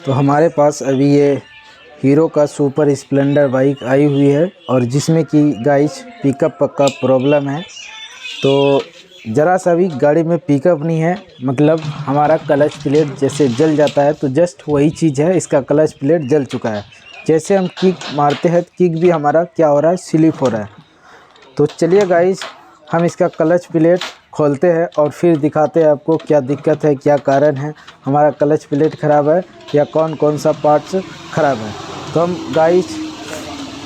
तो हमारे पास अभी ये हीरो का सुपर स्प्लेंडर बाइक आई हुई है और जिसमें कि गाइस पिकअप का प्रॉब्लम है। तो ज़रा सा भी गाड़ी में पिकअप नहीं है, मतलब हमारा क्लच प्लेट जैसे जल जाता है तो जस्ट वही चीज़ है, इसका क्लच प्लेट जल चुका है। जैसे हम किक मारते हैं किक भी हमारा क्या हो रहा है, स्लिप हो रहा है। तो चलिए गाइस हम इसका क्लच प्लेट खोलते हैं और फिर दिखाते हैं आपको क्या दिक्कत है, क्या कारण है, हमारा क्लच प्लेट ख़राब है या कौन कौन सा पार्ट्स ख़राब है। तो हम गाइस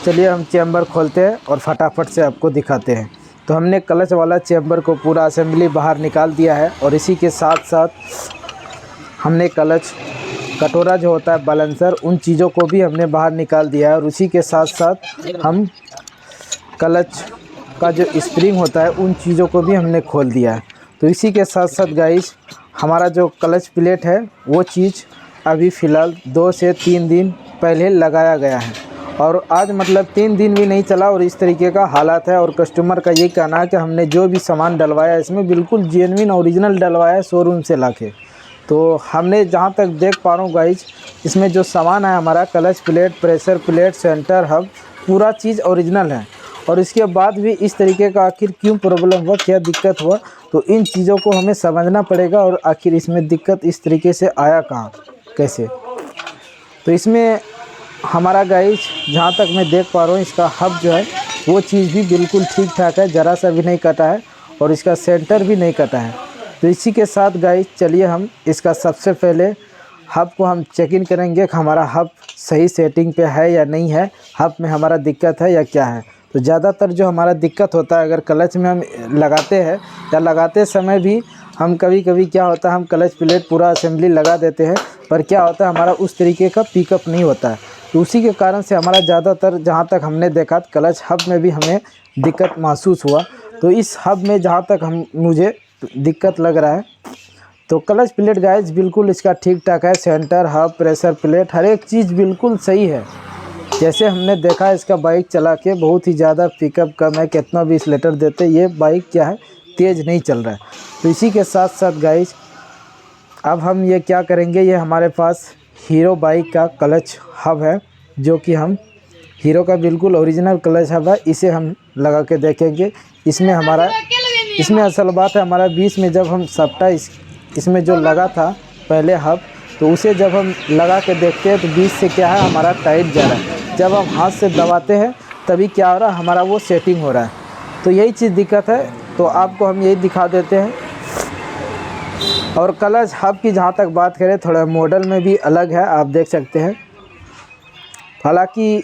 चलिए हम चैम्बर खोलते हैं और फटाफट से आपको दिखाते हैं। तो हमने क्लच वाला चैम्बर को पूरा असेंबली बाहर निकाल दिया है और इसी के साथ साथ हमने क्लच कटोरा जो होता है बैलेंसर, उन चीज़ों को भी हमने बाहर निकाल दिया है और उसी के साथ साथ हम क्लच का जो स्प्रिंग होता है उन चीज़ों को भी हमने खोल दिया है। तो इसी के साथ साथ गाइस हमारा जो क्लच प्लेट है वो चीज़ अभी फ़िलहाल 2 से 3 दिन पहले लगाया गया है और आज मतलब 3 दिन भी नहीं चला और इस तरीके का हालात है। और कस्टमर का ये कहना है कि हमने जो भी सामान डलवाया इसमें बिल्कुल जेन्युइन ओरिजिनल डलवाया है शोरूम से लाके। तो हमने जहाँ तक देख पा रहा हूँ गाइस इसमें जो सामान है हमारा clutch plate, pressure plate, centre hub, पूरा चीज़ ओरिजिनल है। और इसके बाद भी इस तरीके का आखिर क्यों प्रॉब्लम हुआ, क्या दिक्कत हुआ, तो इन चीज़ों को हमें समझना पड़ेगा और आखिर इसमें दिक्कत इस तरीके से आया कहाँ, कैसे। तो इसमें हमारा गाइस जहाँ तक मैं देख पा रहा हूँ इसका हब जो है वो चीज़ भी बिल्कुल ठीक ठाक है, ज़रा सा भी नहीं कटा है और इसका सेंटर भी नहीं कटा है। तो इसी के साथ गाइस चलिए हम इसका सबसे पहले हब को हम चेक इन करेंगे कि हमारा हब सही सेटिंग पे है या नहीं है, हब में हमारा दिक्कत है या क्या है। तो ज़्यादातर जो हमारा दिक्कत होता है अगर क्लच में हम लगाते हैं या लगाते समय भी हम कभी कभी क्या होता है हम क्लच प्लेट पूरा असेंबली लगा देते हैं पर क्या होता है हमारा उस तरीके का पिकअप नहीं होता है। तो उसी के कारण से हमारा ज़्यादातर जहाँ तक हमने देखा क्लच हब में भी हमें दिक्कत महसूस हुआ। तो इस हब में जहाँ तक मुझे दिक्कत लग रहा है तो क्लच प्लेट गाइस बिल्कुल इसका ठीक ठाक है, सेंटर हब प्रेशर प्लेट हर एक चीज़ बिल्कुल सही है। जैसे हमने देखा इसका बाइक चला के बहुत ही ज़्यादा पिकअप कम है, कितना भी एक्सीलेटर देते ये बाइक क्या है तेज़ नहीं चल रहा है। तो इसी के साथ साथ गाइस अब हम ये क्या करेंगे, ये हमारे पास हीरो बाइक का क्लच हब है जो कि हम हीरो का बिल्कुल ओरिजिनल क्लच हब है, इसे हम लगा के देखेंगे। इसमें असल बात है हमारा 20 में जब हम सप्टा इसमें जो लगा था पहले हब, तो उसे जब हम लगा के देखते हैं तो 20 से क्या है हमारा टाइट जा रहा है, जब हम हाथ से दबाते हैं तभी क्या हो रहा है हमारा वो सेटिंग हो रहा है। तो यही चीज़ दिक्कत है, तो आपको हम यही दिखा देते हैं। और क्लच हब की जहाँ तक बात करें थोड़ा मॉडल में भी अलग है, आप देख सकते हैं। हालांकि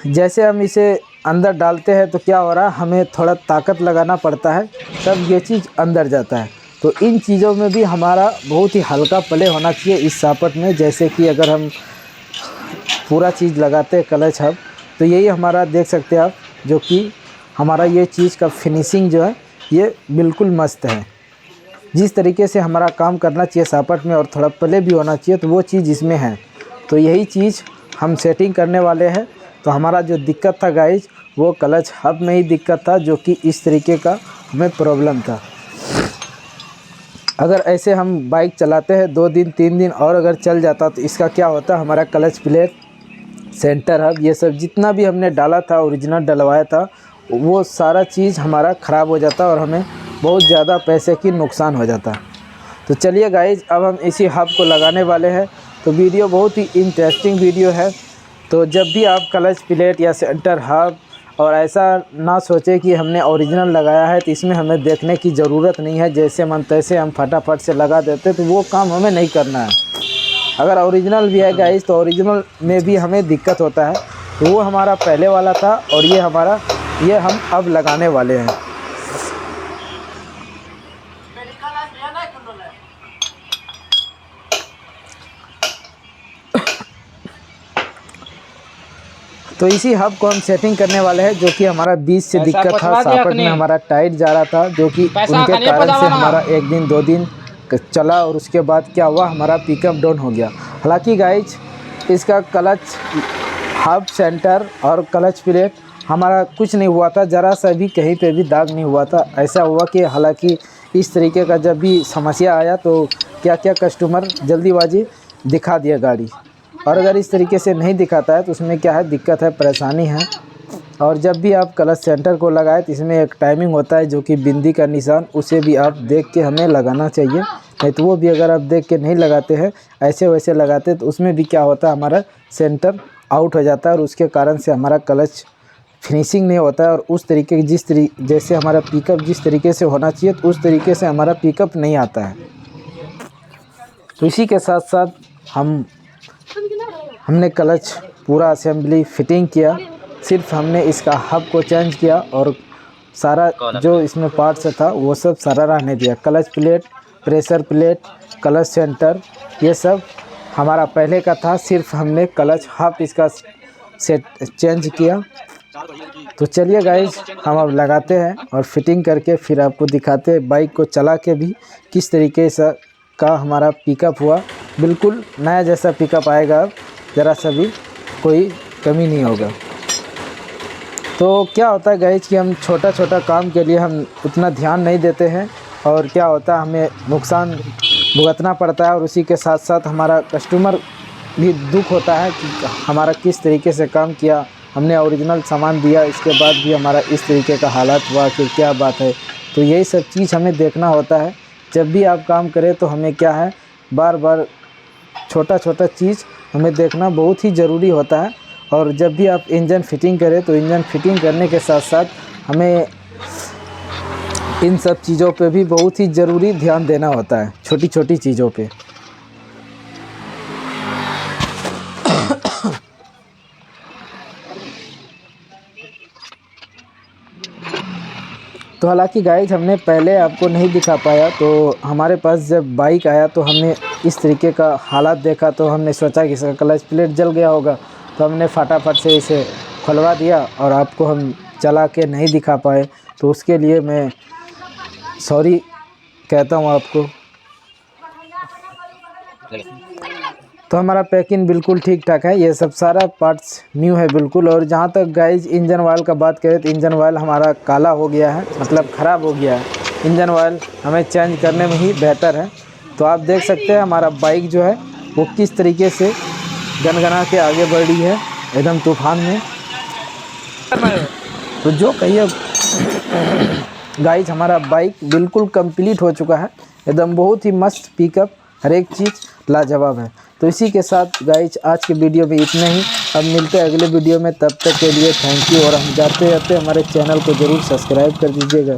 जैसे हम इसे अंदर डालते हैं तो क्या हो रहा है हमें थोड़ा ताकत लगाना पड़ता है तब ये चीज़ अंदर जाता है। तो इन चीज़ों में भी हमारा बहुत ही हल्का प्ले होना चाहिए इस सापट में। जैसे कि अगर हम पूरा चीज़ लगाते हैं क्लच हब तो यही हमारा देख सकते हैं आप, जो कि हमारा ये चीज़ का फिनिशिंग जो है ये बिल्कुल मस्त है। जिस तरीके से हमारा काम करना चाहिए सापट में और थोड़ा प्ले भी होना चाहिए तो वो चीज़ इसमें है। तो यही चीज़ हम सेटिंग करने वाले हैं। तो हमारा जो दिक्कत था गाइज वो क्लच हब में ही दिक्कत था, जो कि इस तरीके का हमें प्रॉब्लम था। अगर ऐसे हम बाइक चलाते हैं 2 दिन 3 दिन और अगर चल जाता तो इसका क्या होता, हमारा क्लच प्लेट सेंटर हब ये सब जितना भी हमने डाला था ओरिजिनल डलवाया था वो सारा चीज़ हमारा ख़राब हो जाता और हमें बहुत ज़्यादा पैसे की नुकसान हो जाता। तो चलिए गाइज अब हम इसी हब को लगाने वाले हैं। तो वीडियो बहुत ही इंटरेस्टिंग वीडियो है। तो जब भी आप क्लच प्लेट या सेंटर हब और ऐसा ना सोचे कि हमने ओरिजिनल लगाया है तो इसमें हमें देखने की ज़रूरत नहीं है, जैसे मन तैसे हम फटाफट से लगा देते तो वो काम हमें नहीं करना है। अगर ओरिजिनल भी है गाइस तो ओरिजिनल में भी हमें दिक्कत होता है। तो वो हमारा पहले वाला था और ये हम अब लगाने वाले हैं। तो इसी हब को हम सेटिंग करने वाले हैं, जो कि हमारा 20 से दिक्कत था, सापट में हमारा टाइट जा रहा था, जो कि उनके कारण से हमारा 1 दिन 2 दिन चला और उसके बाद क्या हुआ हमारा पिकअप डाउन हो गया। हालांकि गाइज इसका क्लच हब सेंटर और क्लच प्लेट हमारा कुछ नहीं हुआ था, ज़रा सा भी कहीं पे भी दाग नहीं हुआ था। ऐसा हुआ कि हालांकि इस तरीके का जब भी समस्या आया तो क्या क्या कस्टमर जल्दीबाजी दिखा दिया गाड़ी, और अगर इस तरीके से नहीं दिखाता है तो उसमें क्या है, दिक्कत है, परेशानी है। और जब भी आप क्लच सेंटर को लगाए तो इसमें एक टाइमिंग होता है जो कि बिंदी का निशान, उसे भी आप देख के हमें लगाना चाहिए। नहीं तो वो भी अगर आप देख के नहीं लगाते हैं, ऐसे वैसे लगाते तो उसमें भी क्या होता है, हमारा सेंटर आउट हो जाता है और उसके कारण से हमारा क्लच फिनिशिंग नहीं होता है। और उस तरीके जैसे हमारा पिकअप जिस तरीके से होना चाहिए तो उस तरीके से हमारा पिकअप नहीं आता है। तो इसी के साथ साथ हमने क्लच पूरा असेंबली फिटिंग किया। सिर्फ हमने इसका हब को चेंज किया और सारा जो इसमें पार्ट्स था वो सब सारा रहने दिया। Clutch plate, pressure plate, clutch centre, ये सब हमारा पहले का था। सिर्फ हमने क्लच हब इसका सेट चेंज किया। तो चलिए गाइज, हम अब लगाते हैं और फिटिंग करके फिर आपको दिखाते हैं बाइक को चला के भी किस तरीके से का हमारा पिकअप हुआ। बिल्कुल नया जैसा पिकअप आएगा, अब ज़रा सा भी कोई कमी नहीं होगा। तो क्या होता है गाइज कि हम छोटा छोटा काम के लिए हम उतना ध्यान नहीं देते हैं, और क्या होता है हमें नुकसान भुगतना पड़ता है, और उसी के साथ साथ हमारा कस्टमर भी दुख होता है कि हमारा किस तरीके से काम किया, हमने ओरिजिनल सामान दिया, इसके बाद भी हमारा इस तरीके का हालात हुआ कि क्या बात है। तो यही सब चीज़ हमें देखना होता है। जब भी आप काम करें तो हमें क्या है, बार बार छोटा छोटा चीज़ हमें देखना बहुत ही ज़रूरी होता है। और जब भी आप इंजन फिटिंग करें तो इंजन फिटिंग करने के साथ साथ हमें इन सब चीज़ों पे भी बहुत ही ज़रूरी ध्यान देना होता है, छोटी छोटी चीज़ों पे। तो हालांकि गाइज हमने पहले आपको नहीं दिखा पाया, तो हमारे पास जब बाइक आया तो हमने इस तरीके का हालात देखा तो हमने सोचा कि इसका क्लच प्लेट जल गया होगा, तो हमने फटाफट से इसे खुलवा दिया और आपको हम चला के नहीं दिखा पाए। तो उसके लिए मैं सॉरी कहता हूँ आपको। तो हमारा पैकिंग बिल्कुल ठीक ठाक है, ये सब सारा पार्ट्स न्यू है बिल्कुल। और जहाँ तक गाइज इंजन ऑयल का बात करें तो इंजन ऑयल हमारा काला हो गया है, मतलब ख़राब हो गया है। इंजन ऑयल हमें चेंज करने में ही बेहतर है। तो आप देख सकते हैं हमारा बाइक जो है वो किस तरीके से गनगना के आगे बढ़ रही है एकदम तूफान में। तो जो कहिए गाइज, हमारा बाइक बिल्कुल कंप्लीट हो चुका है एकदम, बहुत ही मस्त पिकअप, हर एक चीज़ लाजवाब है। तो इसी के साथ गाइज आज के वीडियो में इतना ही। अब मिलते हैं अगले वीडियो में, तब तक के लिए थैंक यू। और हम जाते जाते हमारे चैनल को ज़रूर सब्सक्राइब कर दीजिएगा।